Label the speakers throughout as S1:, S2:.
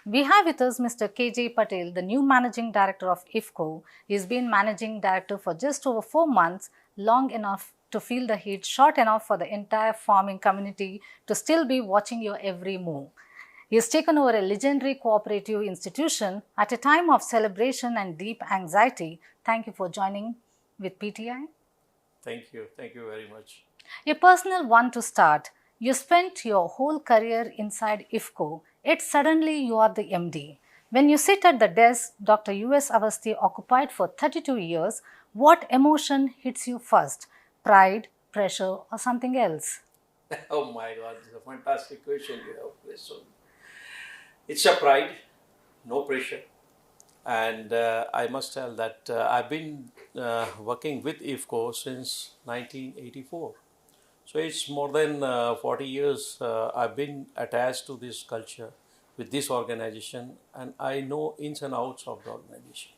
S1: We have with us Mr. K J Patel, the new Managing Director of IFFCO. He's been Managing Director for just over 4 months, long enough to feel the heat, short enough for the entire farming community to still be watching your every move. He has taken over a legendary cooperative institution at a time of celebration and deep anxiety. Thank you for joining with PTI.
S2: Thank you. Thank you very much.
S1: A personal one to start. You spent your whole career inside IFFCO, yet suddenly you are the MD. When you sit at the desk Dr. U S Awasthi occupied for 32 years, what emotion hits you first? Pride, pressure, or something else?
S2: Oh my God, this is a fantastic question you have placed on. It's a pride, no pressure. And I must tell that I've been working with IFFCO since 1984. So it's more than 40 years I've been attached to this culture with this organization, and I know ins and outs of the organization.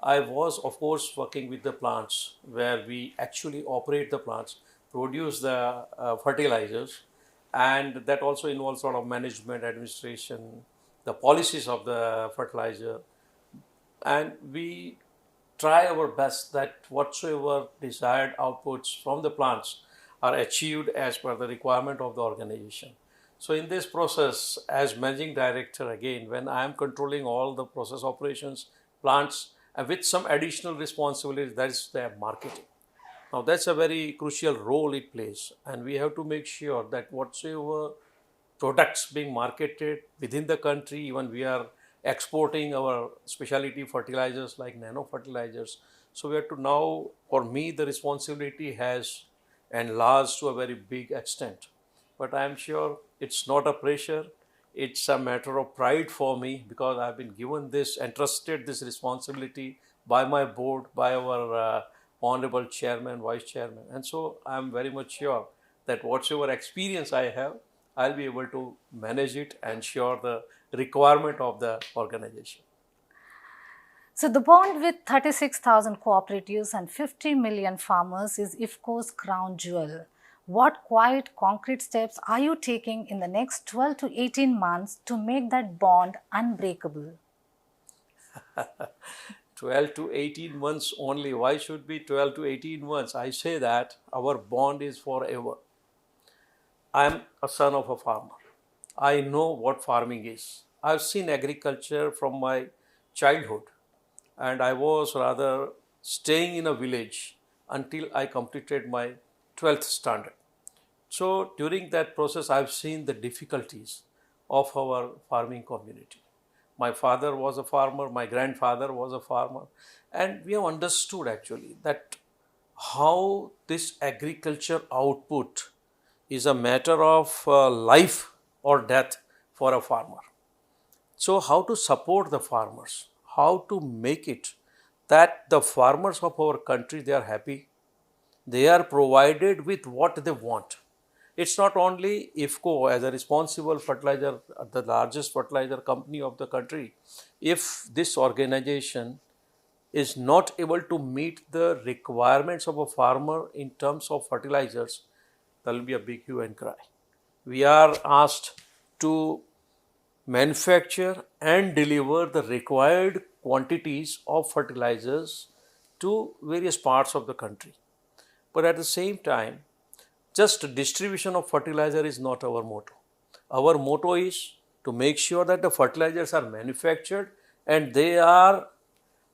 S2: I was, of course, working with the plants where we actually operate the plants, produce the fertilizers, and that also involves sort of management, administration, the policies of the fertilizer, and we try our best that whatsoever desired outputs from the plants are achieved as per the requirement of the organization. So in this process, as managing director, again, when I am controlling all the process operations, plants, and with some additional responsibilities, that is the marketing. Now that's a very crucial role it plays, and we have to make sure that whatsoever products being marketed within the country, even we are exporting our specialty fertilizers like nano fertilizers. So we have to now, for me, the responsibility has enlarged to a very big extent. But I am sure it's not a pressure. It's a matter of pride for me because I've been given this, entrusted this responsibility by my board, by our honorable chairman, vice chairman. And so I'm very much sure that whatsoever experience I have, I'll be able to manage it and ensure the requirement of the organization.
S1: So the bond with 36,000 cooperatives and 50 million farmers is IFFCO's crown jewel. What quiet, concrete steps are you taking in the next 12 to 18 months to make that bond unbreakable?
S2: 12 to 18 months only. Why should be 12 to 18 months? I say that our bond is forever. I am a son of a farmer. I know what farming is. I've seen agriculture from my childhood, and I was rather staying in a village until I completed my 12th standard. So during that process, I've seen the difficulties of our farming community. My father was a farmer, my grandfather was a farmer, and we have understood actually that how this agriculture output is a matter of life or death for a farmer. So how to support the farmers, how to make it that the farmers of our country, they are happy, they are provided with what they want. It's not only IFFCO as a responsible fertilizer, the largest fertilizer company of the country. If this organization is not able to meet the requirements of a farmer in terms of fertilizers, there will be a big hue and cry. We are asked to manufacture and deliver the required quantities of fertilizers to various parts of the country. But at the same time, just distribution of fertilizer is not our motto. Our motto is to make sure that the fertilizers are manufactured and they are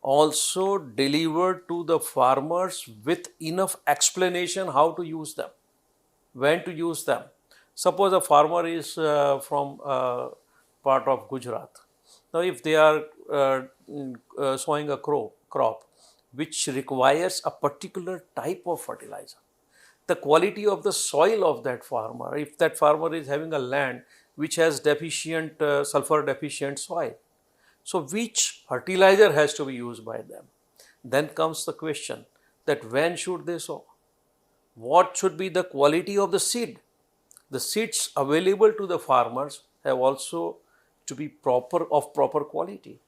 S2: also delivered to the farmers with enough explanation how to use them, when to use them. Suppose a farmer is from part of Gujarat. Now if they are sowing a crop which requires a particular type of fertilizer, the quality of the soil of that farmer, if that farmer is having a land which has deficient sulfur deficient soil, so which fertilizer has to be used by them? Then comes the question that when should they sow? What should be the quality of the seed? The seeds available to the farmers have also to be proper quality.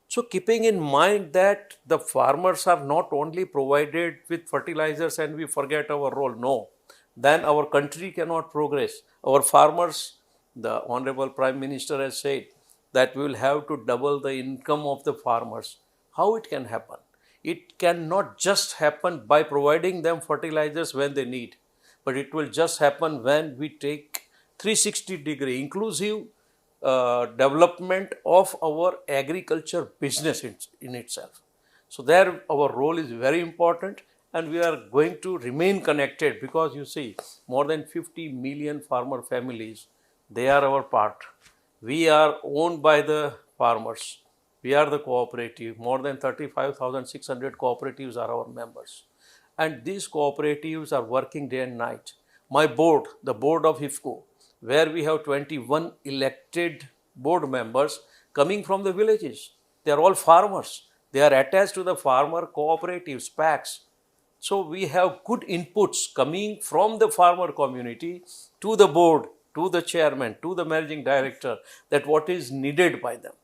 S2: So keeping in mind that the farmers are not only provided with fertilizers and we forget our role, no, then our country cannot progress. Our farmers, the Honorable Prime Minister has said that we will have to double the income of the farmers. How it can happen? It cannot just happen by providing them fertilizers when they need, but it will just happen when we take 360-degree inclusive development of our agriculture business in itself. So there our role is very important, and we are going to remain connected, because you see more than 50 million farmer families, they are our part. We are owned by the farmers. We are the cooperative. More than 35,600 cooperatives are our members. And these cooperatives are working day and night. My board, the board of IFFCO, where we have 21 elected board members coming from the villages. They are all farmers. They are attached to the farmer cooperatives, PACs. So we have good inputs coming from the farmer community to the board, to the chairman, to the managing director, that what is needed by them.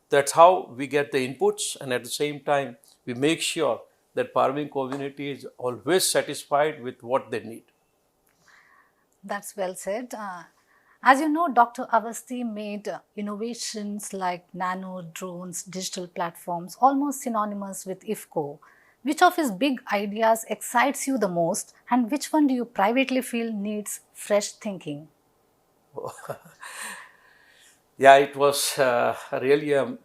S2: That's how we get the inputs, and at the same time, we make sure that farming community is always satisfied with what they need.
S1: That's well said. As you know, Dr. Awasthi made innovations like nano, drones, digital platforms almost synonymous with IFFCO. Which of his big ideas excites you the most, and which one do you privately feel needs fresh thinking?
S2: Yeah, it was really a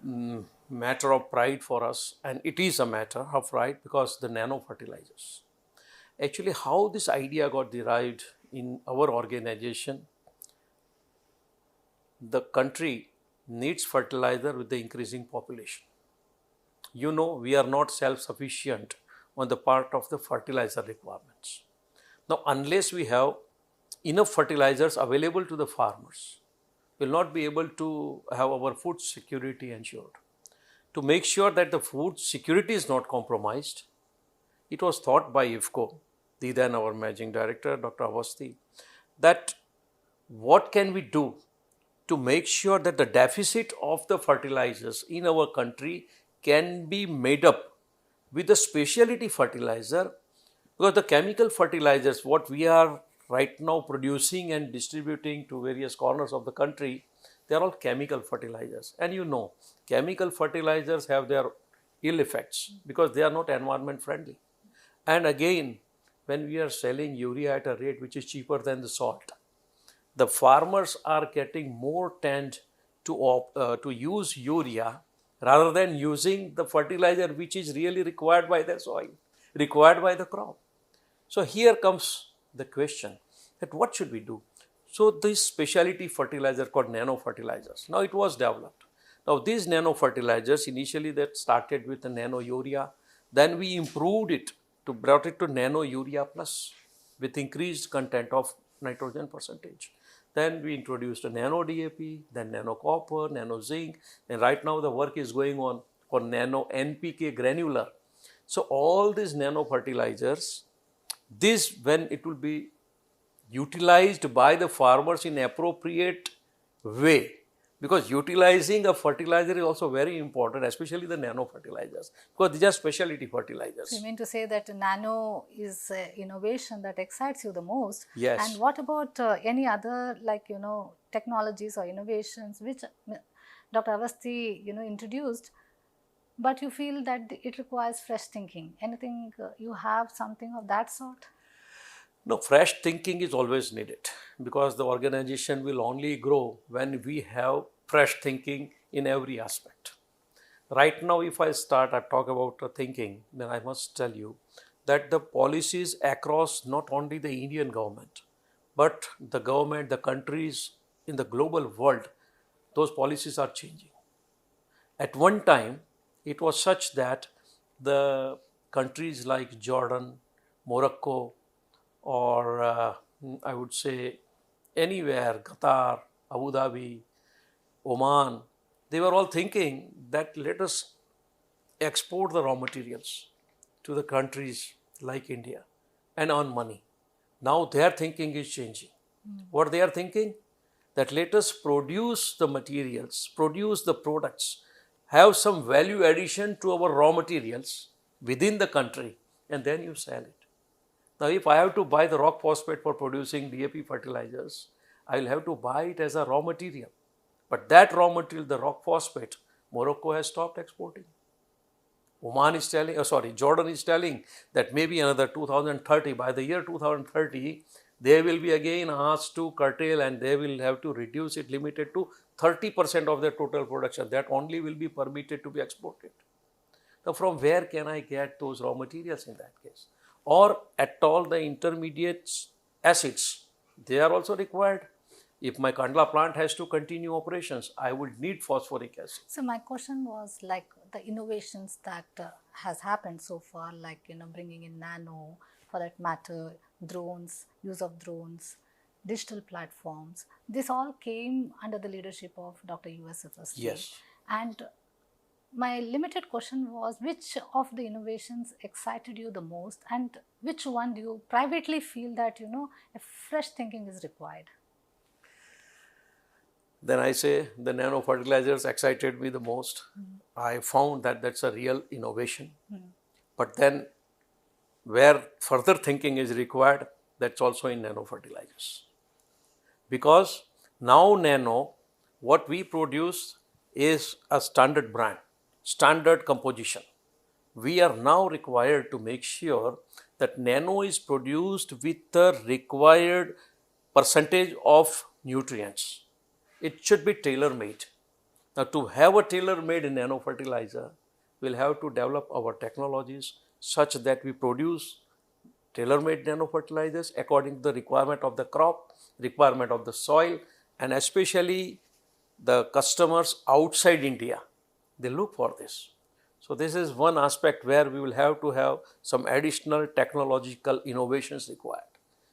S2: matter of pride for us, and it is a matter of pride because the nano fertilizers. Actually, how this idea got derived in our organization, the country needs fertilizer with the increasing population. You know, we are not self-sufficient on the part of the fertilizer requirements. Now, unless we have enough fertilizers available to the farmers, we will not be able to have our food security ensured. To make sure that the food security is not compromised, it was thought by IFFCO, the then our managing director, Dr. Awasthi, that what can we do to make sure that the deficit of the fertilizers in our country can be made up with the specialty fertilizer, because the chemical fertilizers what we are right now producing and distributing to various corners of the country, they are all chemical fertilizers. And you know, chemical fertilizers have their ill effects because they are not environment friendly. And again, when we are selling urea at a rate which is cheaper than the salt, the farmers are getting more tend to use urea rather than using the fertilizer which is really required by the soil, required by the crop. So here comes the question that what should we do? So this specialty fertilizer called nano fertilizers, now it was developed. Now these nano fertilizers, initially that started with the nano urea, then we improved it to brought it to nano urea plus with increased content of nitrogen percentage. Then we introduced a nano DAP, then nano copper, nano zinc, and right now the work is going on for nano NPK granular. So all these nano fertilizers, this when it will be utilized by the farmers in appropriate way, because utilizing a fertilizer is also very important, especially the nano fertilizers, because these are specialty fertilizers.
S1: So you mean to say that nano is innovation that excites you the most?
S2: Yes.
S1: And what about any other technologies or innovations which Dr. Awasthi introduced, but you feel that it requires fresh thinking? Anything you have something of that sort?
S2: No, fresh thinking is always needed, because the organization will only grow when we have fresh thinking in every aspect. Right now, if I talk about thinking, then I must tell you that the policies across not only the Indian government, but the government, the countries in the global world, those policies are changing. At one time, it was such that the countries like Jordan, Morocco, or I would say anywhere, Qatar, Abu Dhabi, Oman, they were all thinking that let us export the raw materials to the countries like India and earn money. Now their thinking is changing. What they are thinking? That let us produce the materials, produce the products, have some value addition to our raw materials within the country, and then you sell it. Now, if I have to buy the rock phosphate for producing DAP fertilizers, I will have to buy it as a raw material. But that raw material, the rock phosphate, Morocco has stopped exporting. Jordan is telling that maybe another 2030, by the year 2030, they will be again asked to curtail and they will have to reduce it, limited to 30% of their total production. That only will be permitted to be exported. Now, from where can I get those raw materials in that case? Or at all the intermediate acids, they are also required. If my Kandla plant has to continue operations, I would need phosphoric acid.
S1: So my question was like the innovations that has happened so far, like bringing in nano, for that matter, drones, use of drones, digital platforms. This all came under the leadership of Dr. U S Awasthi.
S2: Yes.
S1: And my limited question was, which of the innovations excited you the most, and which one do you privately feel that a fresh thinking is required?
S2: Then I say the nano fertilizers excited me the most. I found that that's a real innovation. But then where further thinking is required, that's also in nano fertilizers. Because now nano, what we produce is a standard brand, standard composition. We are now required to make sure that nano is produced with the required percentage of nutrients. It should be tailor-made. Now, to have a tailor-made nano fertilizer, we'll have to develop our technologies such that we produce tailor-made nano fertilizers according to the requirement of the crop, requirement of the soil, and especially the customers outside India. They look for this. So, this is one aspect where we will have to have some additional technological innovations required.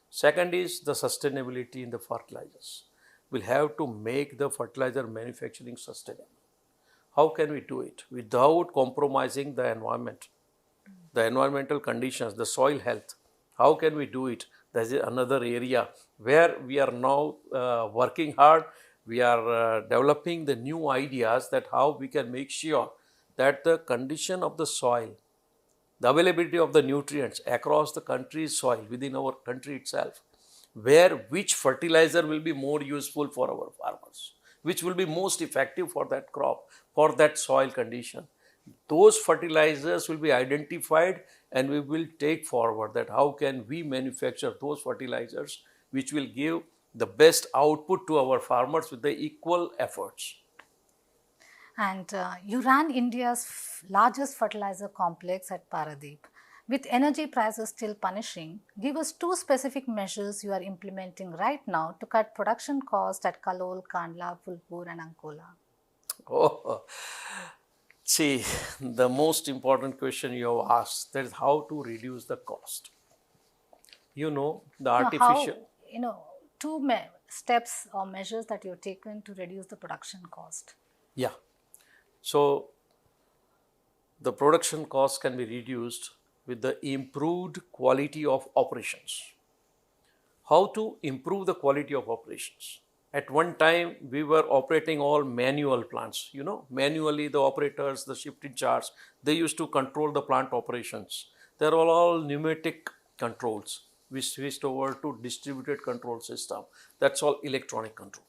S2: Second is the sustainability in the fertilizers. We'll have to make the fertilizer manufacturing sustainable. How can we do it? Without compromising the environment, the environmental conditions, the soil health. How can we do it? That is another area where we are now working hard. We are developing the new ideas that how we can make sure that the condition of the soil, the availability of the nutrients across the country's soil, within our country itself, which fertilizer will be more useful for our farmers, which will be most effective for that crop, for that soil condition. Those fertilizers will be identified and we will take forward that how can we manufacture those fertilizers which will give the best output to our farmers with the equal efforts.
S1: And you ran India's largest fertilizer complex at Paradeep. With energy prices still punishing, give us 2 specific measures you are implementing right now to cut production cost at Kalol, Kandla, Phulpur and Ankola.
S2: Oh, see, the most important question you have asked, that is how to reduce the cost. The artificial...
S1: How, 2 steps or measures that you have taken to reduce the production cost.
S2: Yeah. So, the production cost can be reduced with the improved quality of operations. How to improve the quality of operations? At one time, we were operating all manual plants. Manually the operators, the shift in charge, they used to control the plant operations. They are all pneumatic controls. We switched over to distributed control system. That's all electronic control.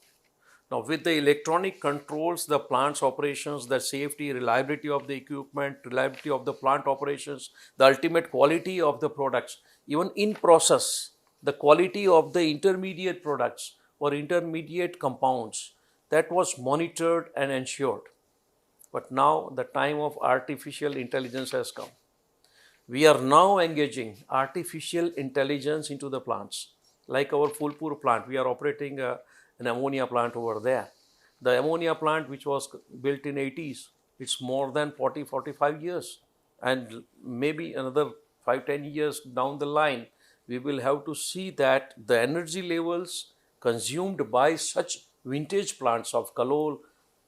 S2: Now, with the electronic controls, the plant's operations, the safety, reliability of the equipment, reliability of the plant operations, the ultimate quality of the products, even in process, the quality of the intermediate products or intermediate compounds, that was monitored and ensured. But now the time of artificial intelligence has come. We are now engaging artificial intelligence into the plants. Like our Phulpur plant, we are operating an ammonia plant over there. The ammonia plant which was built in 80s, it's more than 40-45 years. And maybe another 5-10 years down the line, we will have to see that the energy levels consumed by such vintage plants of Kalol,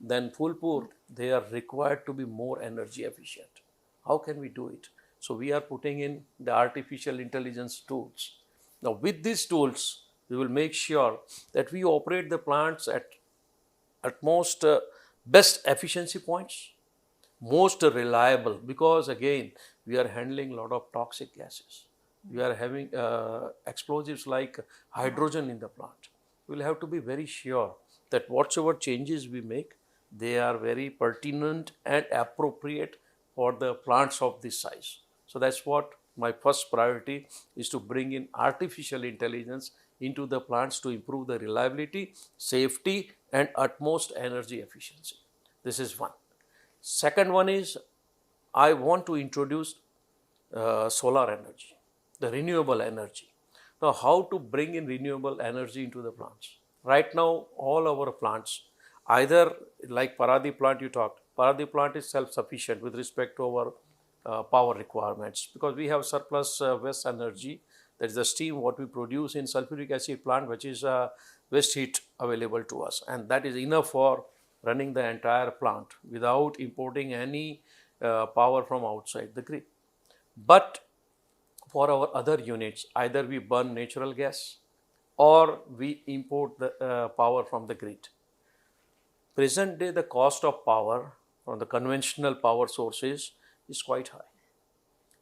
S2: then Phulpur, they are required to be more energy efficient. How can we do it? So we are putting in the artificial intelligence tools. Now with these tools, we will make sure that we operate the plants at most best efficiency points, most reliable, because again, we are handling a lot of toxic gases. We are having explosives like hydrogen in the plant. We will have to be very sure that whatsoever changes we make, they are very pertinent and appropriate for the plants of this size. So that's what my first priority is, to bring in artificial intelligence into the plants to improve the reliability, safety, and utmost energy efficiency. This is one. Second one is, I want to introduce solar energy, the renewable energy. Now, how to bring in renewable energy into the plants? Right now, all our plants, either like Paradip plant you talked, Paradip plant is self-sufficient with respect to our power requirements, because we have surplus waste energy. That is the steam what we produce in sulfuric acid plant, which is waste heat available to us, and that is enough for running the entire plant without importing any power from outside the grid. But for our other units, either we burn natural gas or we import the power from the grid. Present day, the cost of power from the conventional power sources is quite high.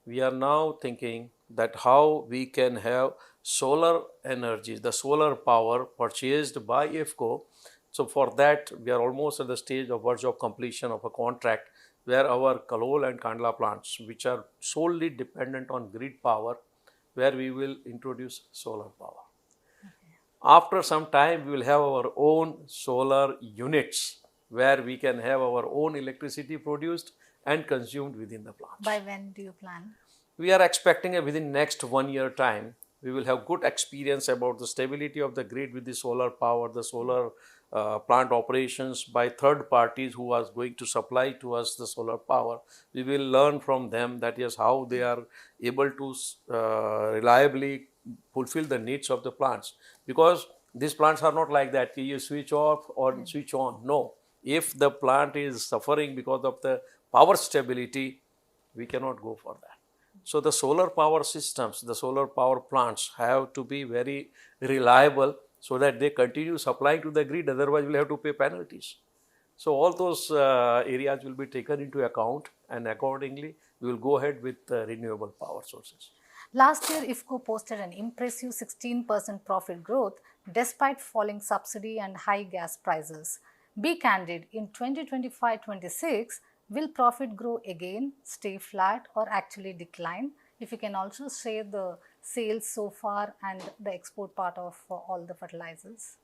S2: We are now thinking that how we can have solar energy, the solar power purchased by IFFCO. So for that, we are almost at the stage of verge of completion of a contract where our Kalol and Kandla plants, which are solely dependent on grid power, where we will introduce solar power. After some time, we will have our own solar units where we can have our own electricity produced and consumed within the plant.
S1: By when do you plan?
S2: We are expecting within next 1 year time, we will have good experience about the stability of the grid with the solar power, the solar plant operations by third parties who are going to supply to us the solar power. We will learn from them that yes, how they are able to reliably fulfill the needs of the plants, because these plants are not like that you switch off or switch on. No, if the plant is suffering because of the power stability, we cannot go for that. So the solar power systems, the solar power plants have to be very reliable so that they continue supplying to the grid, otherwise we'll have to pay penalties. So all those areas will be taken into account, and accordingly we will go ahead with renewable power sources.
S1: Last year, IFFCO posted an impressive 16% profit growth despite falling subsidy and high gas prices. Be candid, in 2025-26, will profit grow again, stay flat, or actually decline? If you can also share the sales so far and the export part of all the fertilizers.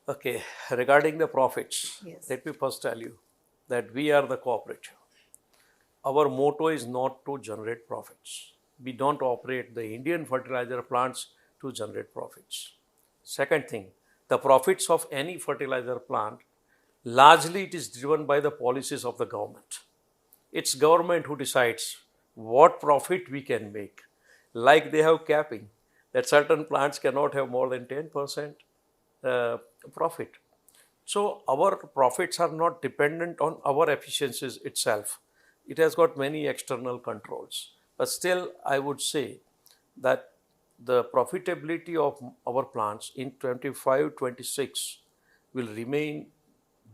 S2: Okay, regarding the profits,
S1: Yes.
S2: let me first tell you that we are the cooperative. Our motto is not to generate profits. We don't operate the Indian fertilizer plants to generate profits. Second thing, the profits of any fertilizer plant, largely it is driven by the policies of the government. It's government who decides what profit we can make. Like they have capping, that certain plants cannot have more than 10% profit. So our profits are not dependent on our efficiencies itself. It has got many external controls. But still, I would say that the profitability of our plants in 25-26 will remain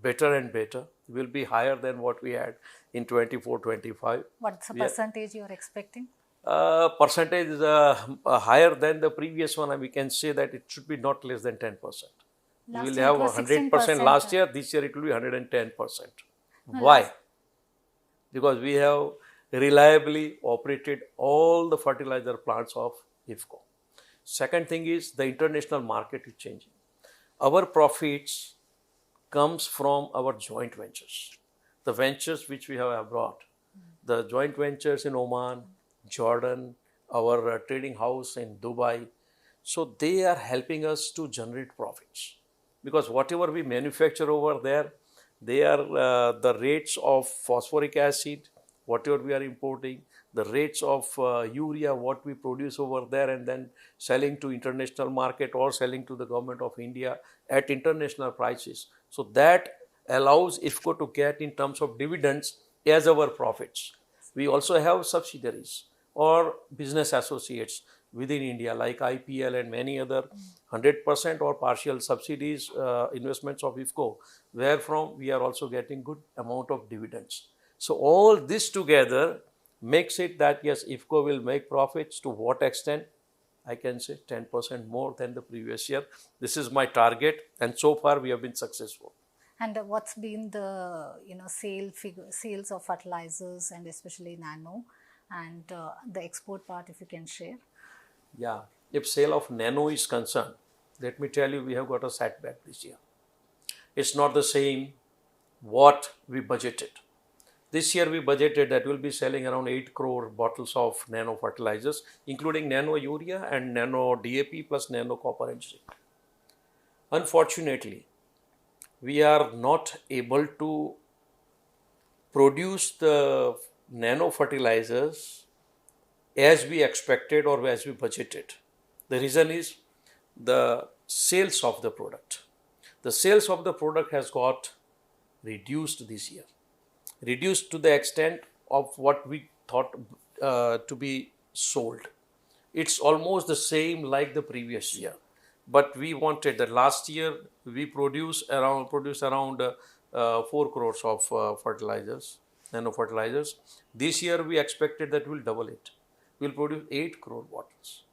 S2: better and better, will be higher than what we had in 24-25.
S1: What's the percentage you are expecting?
S2: Percentage is higher than the previous one, and we can say that it should be not less than 10%. We will have 100% last year, this year it will be 110%. Why? Because we have reliably operated all the fertilizer plants of IFFCO. Second thing is, the international market is changing. Our profits comes from our joint ventures, the ventures which we have abroad, the joint ventures in Oman, Jordan, our trading house in Dubai. So they are helping us to generate profits, because whatever we manufacture over there, they are the rates of phosphoric acid, whatever we are importing, the rates of urea, what we produce over there, and then selling to international market or selling to the government of India at international prices. So that allows IFFCO to get in terms of dividends as our profits. We also have subsidiaries or business associates within India like IPL and many other 100% or partial subsidies investments of IFFCO, where from we are also getting good amount of dividends. So all this together makes it that yes, IFFCO will make profits. To what extent? I can say 10% more than the previous year. This is my target, and so far we have been successful.
S1: And what's been the sales of fertilizers and especially nano, and the export part, if you can share?
S2: Yeah, if sale of nano is concerned, let me tell you, we have got a setback this year. It's not the same what we budgeted. This year we budgeted that we'll be selling around 8 crore bottles of nano fertilizers, including nano urea and nano DAP plus nano copper and zinc. Unfortunately, we are not able to produce the nano fertilizers as we expected or as we budgeted. The reason is the sales of the product. The sales of the product has got reduced this year. Reduced to the extent of what we thought to be sold. It's almost the same like the previous year. But we wanted that last year we produced around 4 crores of fertilizers, nano fertilizers. This year we expected that we'll double it. We'll produce 8 crore bottles.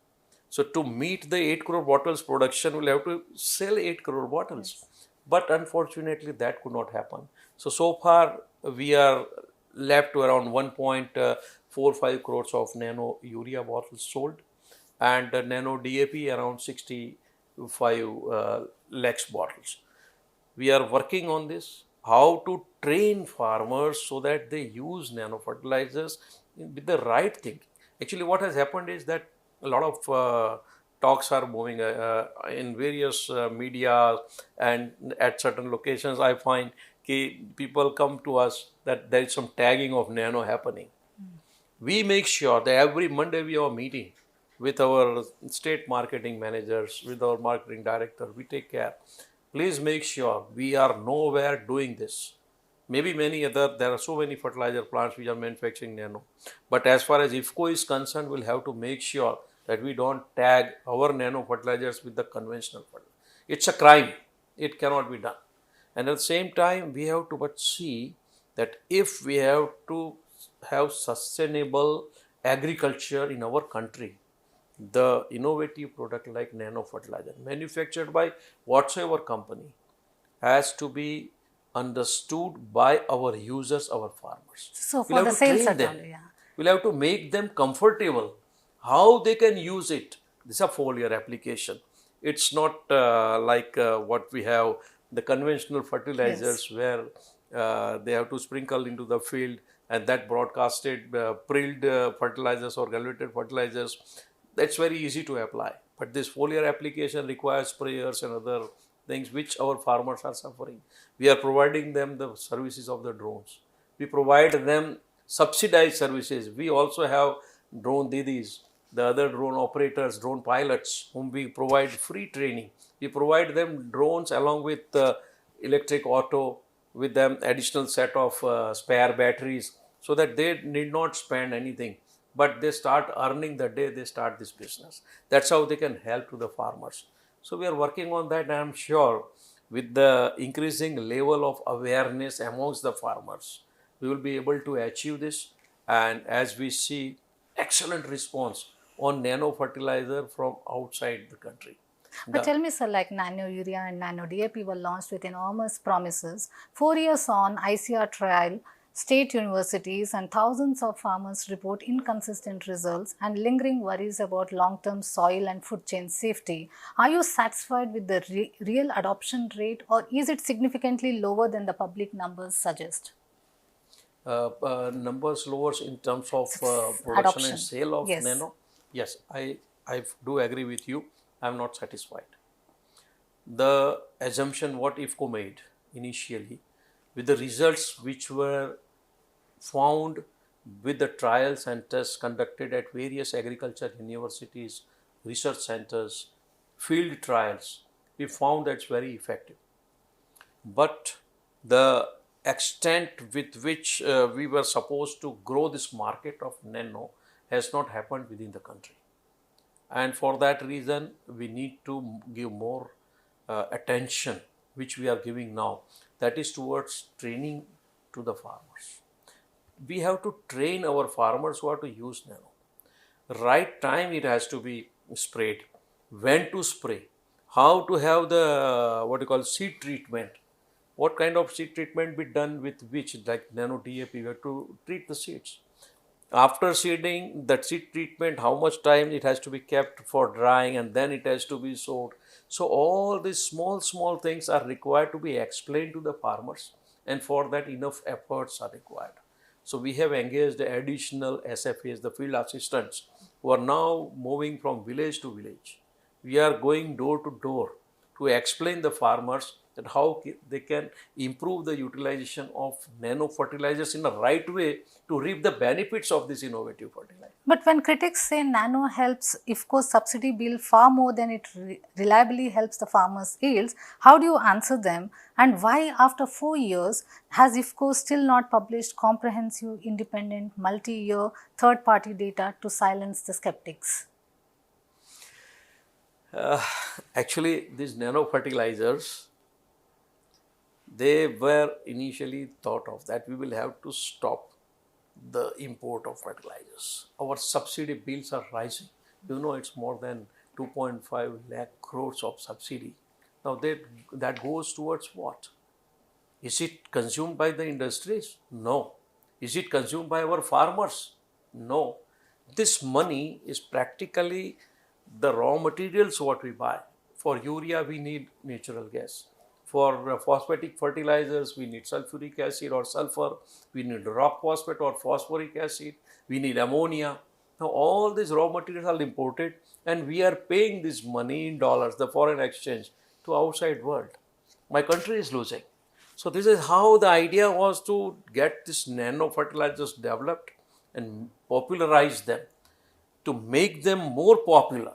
S2: So to meet the 8 crore bottles production, we'll have to sell 8 crore bottles. Yes. But unfortunately that could not happen. So far we are left to around 1.45 crores of nano urea bottles sold, and nano DAP around 65 lakhs bottles. We are working on this, how to train farmers so that they use nano fertilizers with the right thing. Actually, what has happened is that a lot of talks are moving in various media, and at certain locations I find people come to us that there is some tagging of nano happening. We make sure that every Monday we have a meeting with our state marketing managers, with our marketing director. We take care. Please make sure we are nowhere doing this. Maybe there are so many fertilizer plants which are manufacturing nano. But as far as IFFCO is concerned, we'll have to make sure that we don't tag our nano fertilizers with the conventional fertilizer. It's a crime. It cannot be done. And at the same time, we have to see that if we have to have sustainable agriculture in our country, the innovative product like nano fertilizer manufactured by whatsoever company has to be understood by our users, our farmers.
S1: So for the sales
S2: we'll have to make them comfortable how they can use it. This is a foliar application. It's not like what we have, the conventional fertilizers, yes, where they have to sprinkle into the field and that broadcasted prilled fertilizers or granulated fertilizers. That's very easy to apply. But this foliar application requires sprayers and other things which our farmers are suffering. We are providing them the services of the drones. We provide them subsidized services. We also have drone didis, the other drone operators, drone pilots, whom we provide free training. We provide them drones along with electric auto, with them additional set of spare batteries, so that they need not spend anything, but they start earning the day they start this business. That's how they can help to the farmers. So we are working on that, and I'm sure with the increasing level of awareness amongst the farmers, we will be able to achieve this. And as we see excellent response on nano fertilizer from outside the country.
S1: But tell me, sir, like nano urea and nano DAP were launched with enormous promises. 4 years on, ICR trial, state universities and thousands of farmers report inconsistent results and lingering worries about long-term soil and food chain safety. Are you satisfied with the real adoption rate, or is it significantly lower than the public numbers suggest?
S2: Numbers lower in terms of production adoption and sale of nano? Yes, I do agree with you. I am not satisfied. The assumption what IFFCO made initially, with the results which were found with the trials and tests conducted at various agriculture universities, research centers, field trials, we found that's very effective. But the extent with which we were supposed to grow this market of nano has not happened within the country. And for that reason, we need to give more attention, which we are giving now, that is towards training to the farmers. We have to train our farmers who are to use nano. Right time it has to be sprayed, when to spray, how to have the what you call seed treatment, what kind of seed treatment be done with which, like nano DAP, we have to treat the seeds. After seeding, that seed treatment, how much time it has to be kept for drying, and then it has to be sowed. So all these small things are required to be explained to the farmers, and for that enough efforts are required. So we have engaged additional SFAs, the field assistants, who are now moving from village to village. We are going door to door to explain the farmers that how they can improve the utilization of nano fertilizers in the right way to reap the benefits of this innovative fertilizer.
S1: But when critics say nano helps IFFCO's subsidy bill far more than it reliably helps the farmers' yields, how do you answer them? And why, after 4 years, has IFFCO still not published comprehensive, independent, multi-year, third-party data to silence the skeptics?
S2: Actually, these nano fertilizers, they were initially thought of that we will have to stop the import of fertilizers. Our subsidy bills are rising. You know, it's more than 2.5 lakh crores of subsidy. Now that goes towards what? Is it consumed by the industries? No. Is it consumed by our farmers? No. This money is practically the raw materials what we buy. For urea, we need natural gas. For phosphatic fertilizers, we need sulfuric acid or sulfur. We need rock phosphate or phosphoric acid. We need ammonia. Now, all these raw materials are imported, and we are paying this money in dollars, the foreign exchange, to outside world. My country is losing. So this is how the idea was to get this nano fertilizers developed and popularize them, to make them more popular.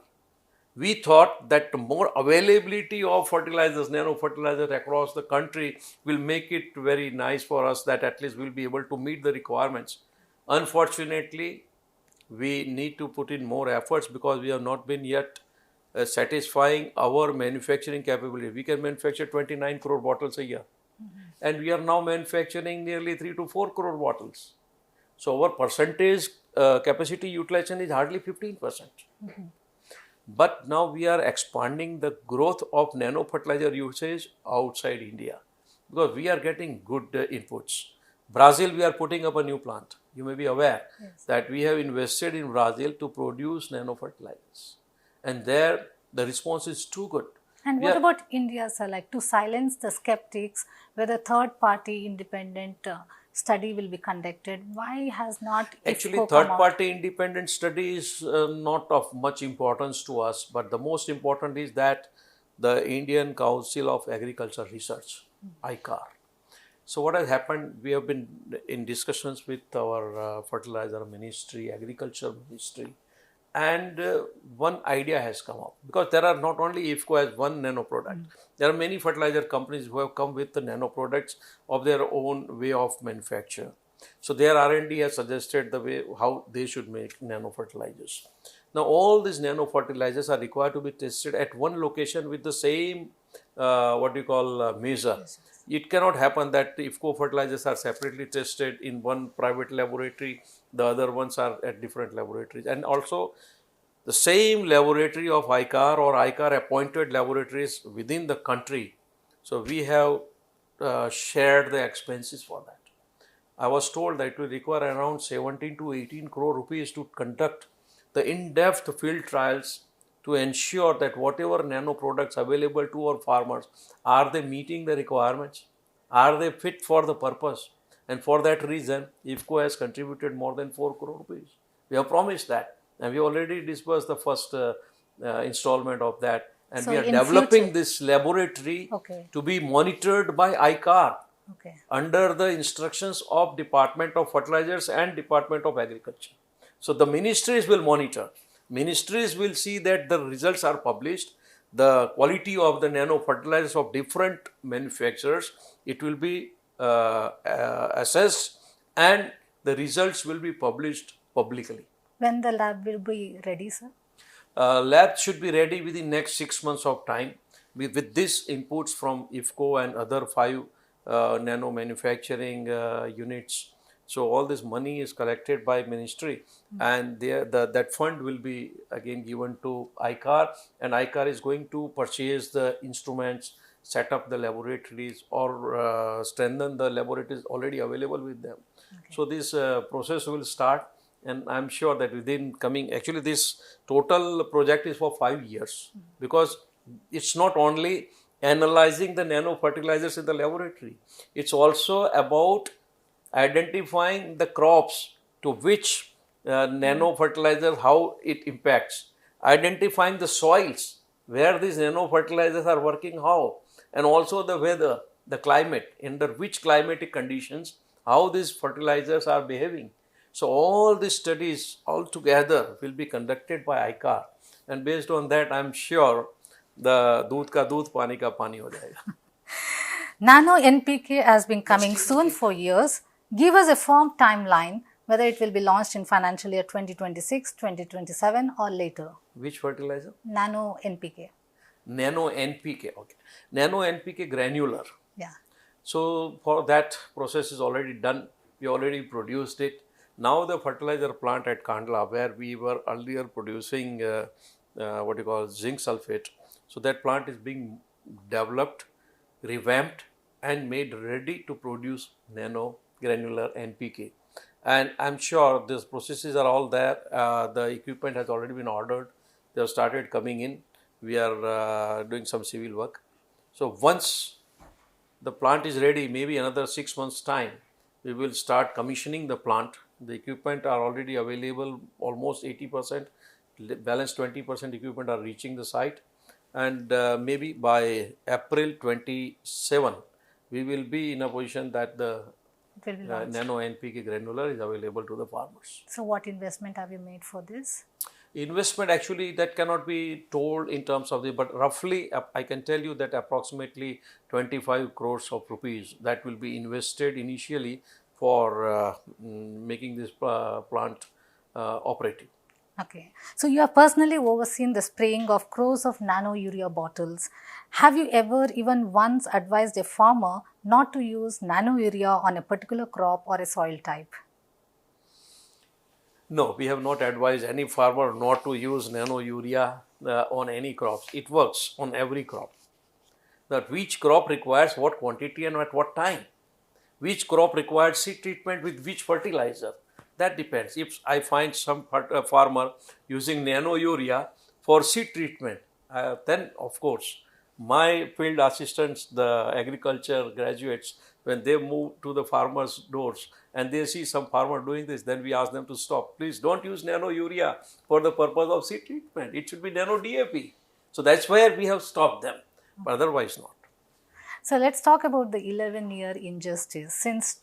S2: We thought that the more availability of fertilizers, nano fertilizers across the country will make it very nice for us, that at least we'll be able to meet the requirements. Unfortunately, we need to put in more efforts because we have not been yet satisfying our manufacturing capability. We can manufacture 29 crore bottles a year. And we are now manufacturing nearly 3 to 4 crore bottles. So our percentage capacity utilization is hardly 15%. But now we are expanding the growth of nano fertilizer usage outside India because we are getting good inputs. Brazil, we are putting up a new plant. You may be aware that we have invested in Brazil to produce nano fertilizers. And there the response is too good.
S1: And what about India, sir? Like, to silence the skeptics, whether third-party independent study will be conducted, why has not
S2: Actually,
S1: IFFCO
S2: third-party independent study is not of much importance to us, but the most important is that the Indian Council of Agriculture Research, ICAR. So what has happened, we have been in discussions with our fertilizer ministry, agriculture ministry, and one idea has come up, because there are not only IFFCO as one nano product. There are many fertilizer companies who have come with the nano products of their own way of manufacture. So their R&D has suggested the way how they should make nano fertilizers. Now all these nano fertilizers are required to be tested at one location with the same measure. It cannot happen that IFFCO fertilizers are separately tested in one private laboratory, the other ones are at different laboratories. And also the same laboratory of ICAR or ICAR appointed laboratories within the country. So we have shared the expenses for that. I was told that it will require around 17 to 18 crore rupees to conduct the in-depth field trials to ensure that whatever nano products available to our farmers, are they meeting the requirements? Are they fit for the purpose? And for that reason, IFFCO has contributed more than 4 crore rupees. We have promised that, and we already disbursed the first installment of that. And so we are developing this laboratory to be monitored by ICAR under the instructions of Department of Fertilizers and Department of Agriculture. So the ministries will monitor. Ministries will see that the results are published, the quality of the nano fertilizers of different manufacturers, it will be assessed, and the results will be published publicly.
S1: When the lab will be ready, sir?
S2: Lab should be ready within next 6 months of time. With this inputs from IFFCO and other 5 nano manufacturing units. So all this money is collected by ministry, and that fund will be again given to ICAR, and ICAR is going to purchase the instruments, set up the laboratories, or strengthen the laboratories already available with them.
S1: Okay.
S2: So this process will start, and I'm sure that within coming, actually this total project is for 5 years, because it's not only analyzing the nano fertilizers in the laboratory, it's also about identifying the crops to which nano fertilizer, how it impacts, identifying the soils where these nano fertilizers are working, how, and also the weather, the climate, under which climatic conditions, how these fertilizers are behaving. So all these studies all together will be conducted by ICAR, and based on that, I'm sure the दूध का दूध पानी का पानी हो जाएगा.
S1: Nano NPK has been coming soon for years. Give us a firm timeline whether it will be launched in financial year 2026, 2027 or later.
S2: Which fertilizer?
S1: Nano NPK.
S2: Nano NPK. Okay. Nano NPK granular.
S1: Yeah.
S2: So for that process is already done. We already produced it. Now the fertilizer plant at Kandla, where we were earlier producing what you call zinc sulfate. So that plant is being developed, revamped, and made ready to produce nano granular NPK. And I'm sure these processes are all there. The equipment has already been ordered. They have started coming in. We are doing some civil work. So once the plant is ready, maybe another 6 months time, we will start commissioning the plant. The equipment are already available, almost 80%. Balance 20% equipment are reaching the site. And maybe by April 27, we will be in a position that the nano NPK granular is available to the farmers.
S1: So what investment have you made for this?
S2: Investment, actually, that cannot be told in terms of the, but roughly I can tell you that approximately 25 crores of rupees that will be invested initially for making this plant operative.
S1: Okay. So you have personally overseen the spraying of crores of nano urea bottles. Have you ever even once advised a farmer not to use nano urea on a particular crop or a soil type?
S2: No, we have not advised any farmer not to use nano urea on any crops. It works on every crop. That which crop requires what quantity and at what time. Which crop requires seed treatment with which fertilizer. That depends. If I find some farmer using nano urea for seed treatment, then of course my field assistants, the agriculture graduates, when they move to the farmers' doors and they see some farmer doing this, then we ask them to stop. Please don't use nano urea for the purpose of seed treatment. It should be nano DAP. So that's where we have stopped them, but otherwise not.
S1: So let's talk about the 11-year injustice. Since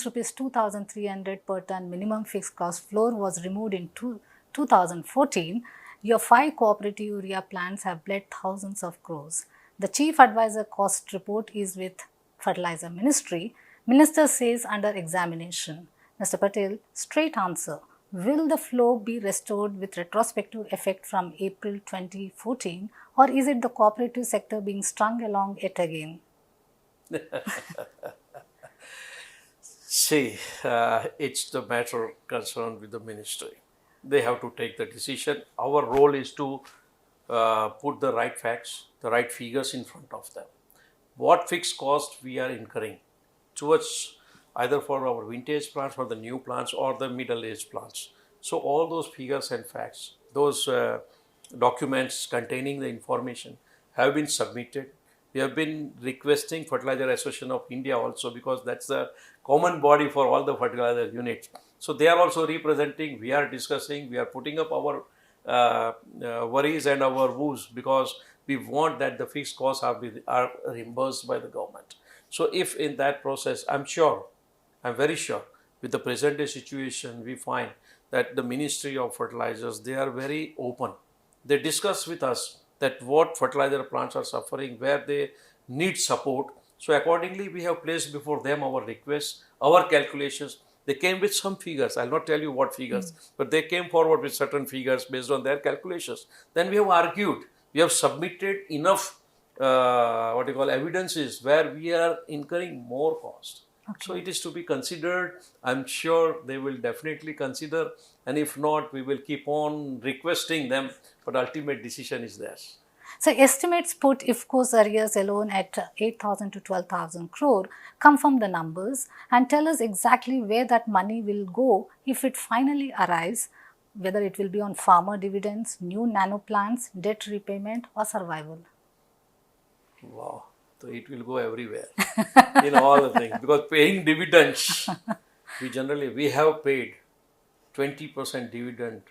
S1: rupees 2,300 per ton minimum fixed cost floor was removed in 2014, your 5 cooperative urea plants have bled thousands of crores. The chief advisor cost report is with Fertilizer Ministry. Minister says under examination. Mr. Patel, straight answer. Will the flow be restored with retrospective effect from April 2014, or is it the cooperative sector being strung along yet again?
S2: See, it's the matter concerned with the ministry. They have to take the decision. Our role is to put the right facts, the right figures in front of them. What fixed cost we are incurring towards either for our vintage plants or the new plants or the middle-aged plants. So all those figures and facts, those documents containing the information have been submitted. We have been requesting Fertilizer Association of India also, because that's the common body for all the fertilizer units. So they are also representing, we are discussing, we are putting up our worries and our woes, because we want that the fixed costs are reimbursed by the government. So if in that process, I'm very sure, with the present day situation, we find that the Ministry of Fertilizers, they are very open. They discuss with us that what fertilizer plants are suffering, where they need support. So accordingly, we have placed before them our requests, our calculations. They came with some figures. I'll not tell you what figures, but they came forward with certain figures based on their calculations. Then we have argued. We have submitted enough evidences where we are incurring more cost. So it is to be considered. I'm sure they will definitely consider, and if not, we will keep on requesting them, but ultimate decision is theirs.
S1: So estimates put IFFCO's arrears alone at 8,000 to 12,000 crore come from the numbers and tell us exactly where that money will go if it finally arrives, whether it will be on farmer dividends, new nano plants, debt repayment or survival.
S2: Wow. So it will go everywhere in all the things, because paying dividends, we have paid 20% dividend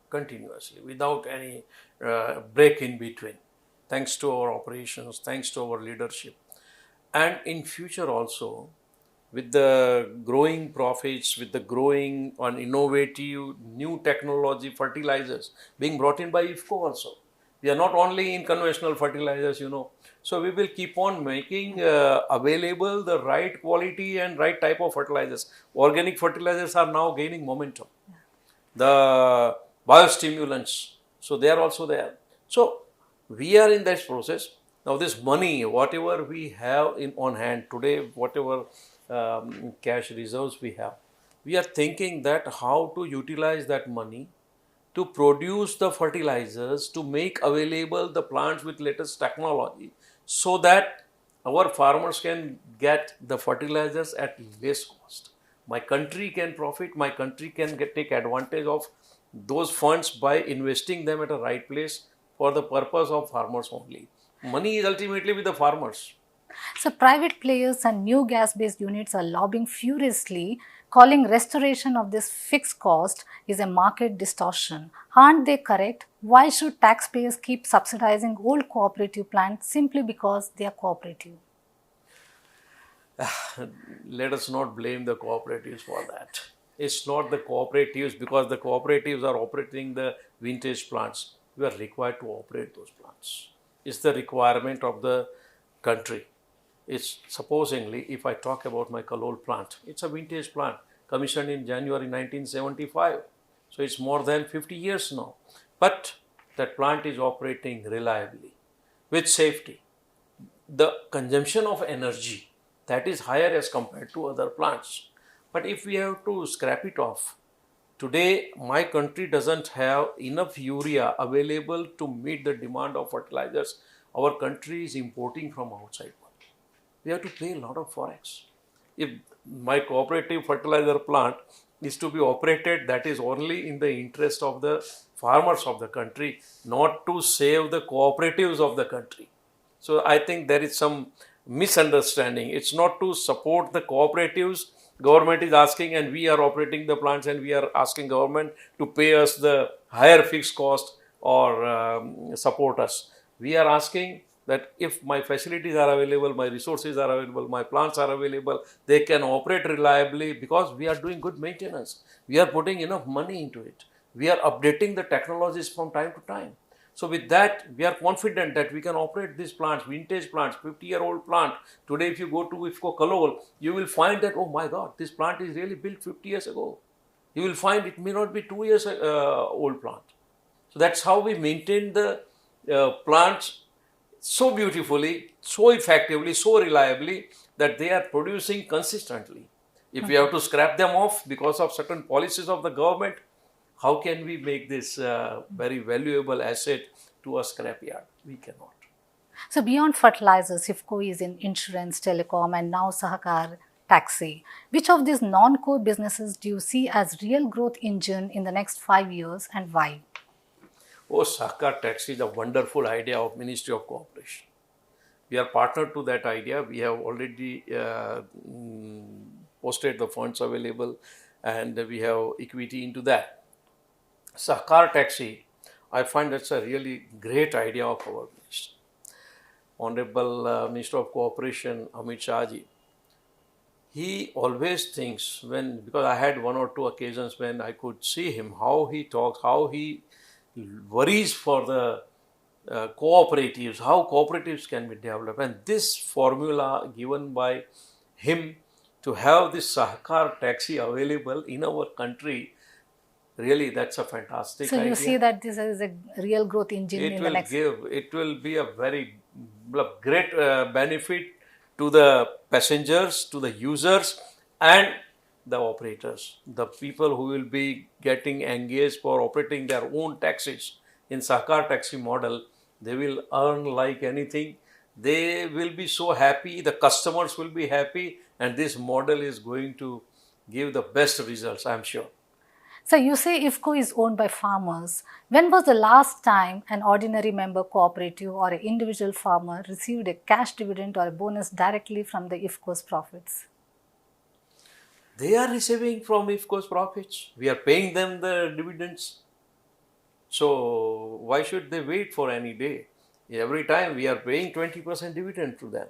S2: continuously without any break in between, thanks to our operations, thanks to our leadership. And in future also, with the growing profits, with the growing on innovative new technology fertilizers being brought in by IFFCO also. We are not only in conventional fertilizers, So we will keep on making available the right quality and right type of fertilizers. Organic fertilizers are now gaining momentum. The biostimulants, so they are also there. So we are in this process. Now this money, whatever we have on hand today, whatever cash reserves we have, we are thinking that how to utilize that money to produce the fertilizers, to make available the plants with latest technology, so that our farmers can get the fertilizers at less cost. My country can profit, my country can take advantage of those funds by investing them at a right place for the purpose of farmers only. Money is ultimately with the farmers.
S1: So private players and new gas-based units are lobbying furiously, calling restoration of this fixed cost is a market distortion. Aren't they correct? Why should taxpayers keep subsidizing old cooperative plants simply because they are cooperative?
S2: Let us not blame the cooperatives for that. It's not the cooperatives, because the cooperatives are operating the vintage plants. We are required to operate those plants. It's the requirement of the country. It's supposingly, if I talk about my Kalol plant, it's a vintage plant commissioned in January 1975. So it's more than 50 years now. But that plant is operating reliably with safety. The consumption of energy, that is higher as compared to other plants. But if we have to scrap it off, today my country doesn't have enough urea available to meet the demand of fertilizers. Our country is importing from outside. We have to pay a lot of forex. If my cooperative fertilizer plant is to be operated, that is only in the interest of the farmers of the country, not to save the cooperatives of the country. So I think there is some misunderstanding. It's not to support the cooperatives. Government is asking, and we are operating the plants, and we are asking government to pay us the higher fixed cost or support us. We are asking that if my facilities are available, my resources are available, my plants are available, they can operate reliably, because we are doing good maintenance. We are putting enough money into it. We are updating the technologies from time to time. So with that, we are confident that we can operate these plants, vintage plants, 50-year-old plant. Today, if you go to IFFCO Kalol, you will find that, oh my God, this plant is really built 50 years ago. You will find it may not be 2 years old plant. So that's how we maintain the plants so beautifully, so effectively, so reliably, that they are producing consistently. If we have to scrap them off because of certain policies of the government, how can we make this very valuable asset to a scrapyard? We cannot.
S1: So beyond fertilizers, IFFCO is in insurance, telecom and now Sahakar taxi. Which of these non-core businesses do you see as real growth engine in the next 5 years and why?
S2: Oh, Sahakar taxi is a wonderful idea of Ministry of Cooperation. We are partnered to that idea. We have already posted the funds available, and we have equity into that. Sahakar taxi, I find that's a really great idea of our minister. Honorable Minister of Cooperation, Amit Shah ji, he always thinks, because I had one or two occasions when I could see him, how he talks, how he worries for the cooperatives, how cooperatives can be developed. And this formula given by him to have this Sahakar taxi available in our country, really, that's a fantastic idea.
S1: So you see that this is a real growth engine in the next...
S2: It will be a very great benefit to the passengers, to the users, and the operators, the people who will be getting engaged for operating their own taxis in Sahkar taxi model. They will earn like anything. They will be so happy, the customers will be happy, and this model is going to give the best results, I am sure.
S1: So you say IFFCO is owned by farmers. When was the last time an ordinary member cooperative or an individual farmer received a cash dividend or a bonus directly from the IFFCO's profits?
S2: They are receiving from IFFCO's profits. We are paying them the dividends. So why should they wait for any day? Every time we are paying 20% dividend to them,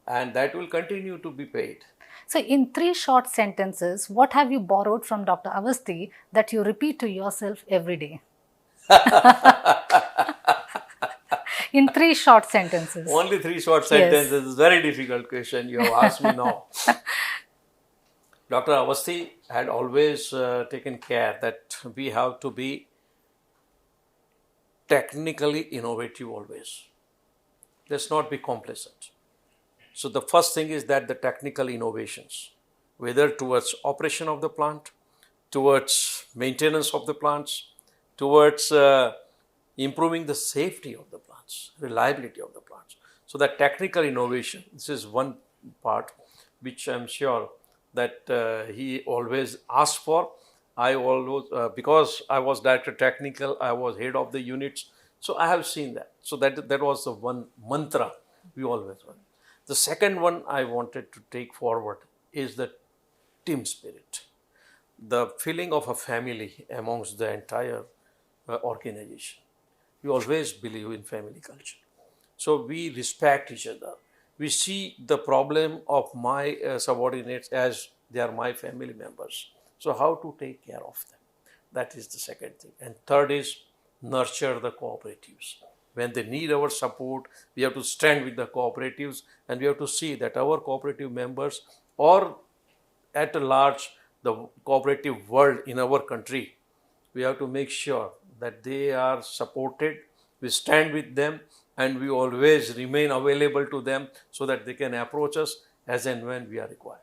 S2: and that will continue to be paid.
S1: So in 3 short sentences, what have you borrowed from Dr. Awasthi that you repeat to yourself every day? In 3 short sentences.
S2: Only 3 short sentences. Yes. Very difficult question you have asked me now. Dr. Awasthi had always taken care that we have to be technically innovative always. Let's not be complacent. So the first thing is that the technical innovations, whether towards operation of the plant, towards maintenance of the plants, towards improving the safety of the plants, reliability of the plants. So that technical innovation, this is one part which I'm sure that he always asked for. I always, because I was director technical, I was head of the units, so I have seen that. So that was the one mantra we always want. The second one I wanted to take forward is the team spirit, the feeling of a family amongst the entire organization. We always believe in family culture. So we respect each other. We see the problem of my subordinates as they are my family members. So how to take care of them? That is the second thing. And third is nurture the cooperatives. When they need our support, we have to stand with the cooperatives, and we have to see that our cooperative members, or at large the cooperative world in our country, we have to make sure that they are supported, we stand with them, and we always remain available to them so that they can approach us as and when we are required.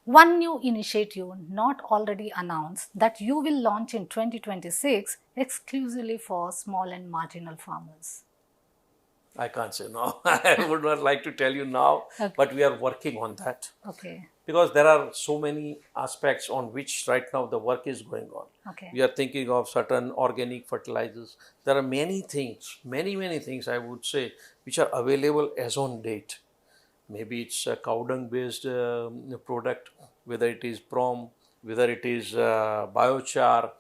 S1: One new initiative not already announced that you will launch in 2026 exclusively for small and marginal farmers.
S2: I can't say now. I would not like to tell you now, okay. But we are working on that.
S1: Okay.
S2: Because there are so many aspects on which right now the work is going on.
S1: Okay.
S2: We are thinking of certain organic fertilizers. There are many things, many things I would say, which are available as on date. Maybe it's a cow dung based product, whether it is prom, whether it is biochar.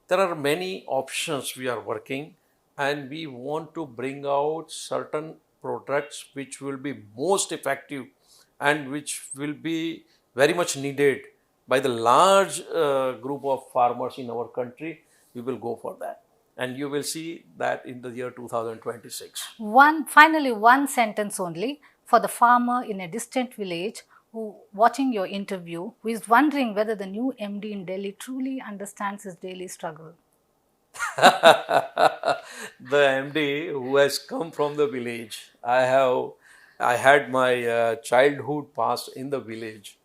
S2: There are many options we are working, and we want to bring out certain products which will be most effective and which will be very much needed by the large group of farmers in our country. We will go for that, and you will see that in the year 2026.
S1: Finally, one sentence only for the farmer in a distant village who watching your interview, who is wondering whether the new MD in Delhi truly understands his daily struggle.
S2: The MD who has come from the village. I had my childhood passed in the village.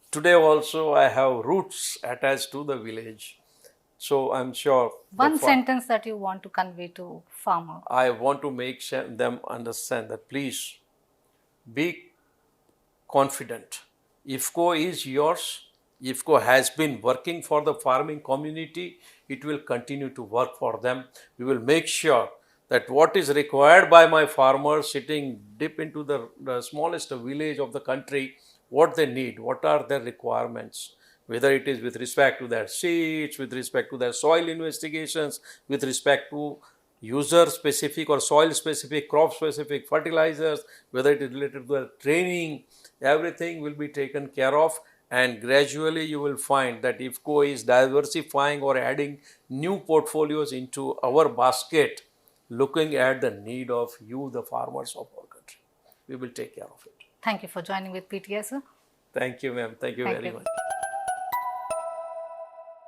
S2: Today also I have roots attached to the village. So I'm sure.
S1: One sentence that you want to convey to farmer.
S2: I want to make them understand that please be confident. IFFCO is yours. IFFCO has been working for the farming community. It will continue to work for them. We will make sure that what is required by my farmers sitting deep into the smallest village of the country, what they need, what are their requirements, whether it is with respect to their seeds, with respect to their soil investigations, with respect to user specific or soil specific, crop specific fertilizers, whether it is related to their training, everything will be taken care of. And gradually you will find that IFFCO is diversifying or adding new portfolios into our basket, looking at the need of you, the farmers of our country. We will take care of it.
S1: Thank you for joining with PTS, sir.
S2: Thank you, ma'am. Thank you very much.